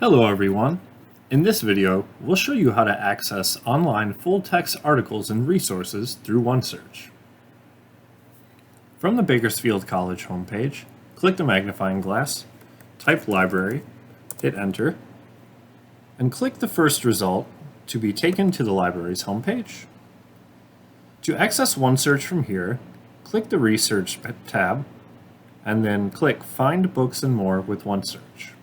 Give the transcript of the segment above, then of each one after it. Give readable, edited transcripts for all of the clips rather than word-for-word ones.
Hello everyone. In this video, we'll show you how to access online full-text articles and resources through OneSearch. From the Bakersfield College homepage, click the magnifying glass, type library, hit enter, and click the first result to be taken to the library's homepage. To access OneSearch from here, click the Research tab, and then click Find Books and More with OneSearch.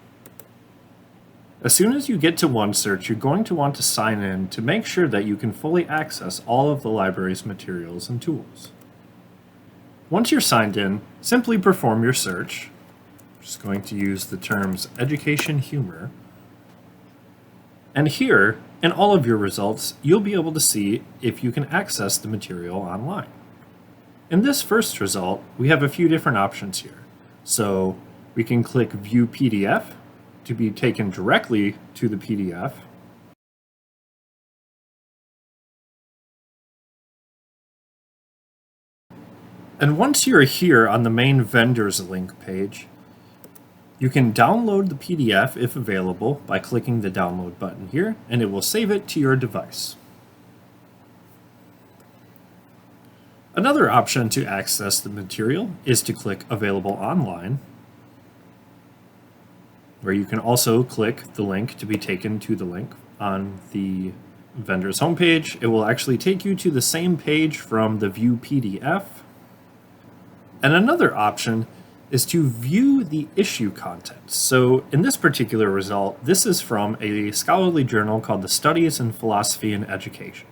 As soon as you get to OneSearch, you're going to want to sign in to make sure that you can fully access all of the library's materials and tools. Once you're signed in, simply perform your search. I'm just going to use the terms education humor. And here, in all of your results, you'll be able to see if you can access the material online. In this first result, we have a few different options here. So we can click View PDF to be taken directly to the PDF. And once you're here on the main vendors link page, you can download the PDF if available by clicking the download button here, and it will save it to your device. Another option to access the material is to click Available Online, where you can also click the link to be taken to the link on the vendor's homepage. It will actually take you to the same page from the View PDF. And another option is to view the issue content. So in this particular result, this is from a scholarly journal called the Studies in Philosophy and Education.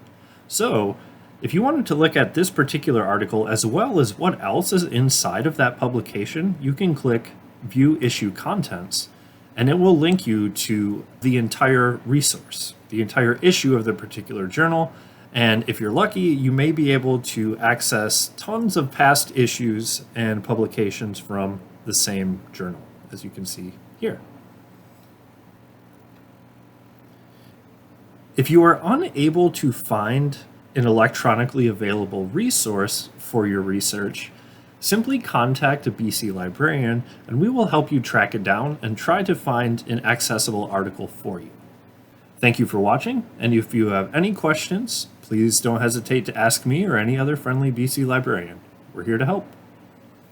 So if you wanted to look at this particular article as well as what else is inside of that publication, you can click View Issue Contents, and it will link you to the entire resource, the entire issue of the particular journal. And if you're lucky, you may be able to access tons of past issues and publications from the same journal, as you can see here. If you are unable to find an electronically available resource for your research, simply contact a BC librarian and we will help you track it down and try to find an accessible article for you. Thank you for watching, and if you have any questions, please don't hesitate to ask me or any other friendly BC librarian. We're here to help.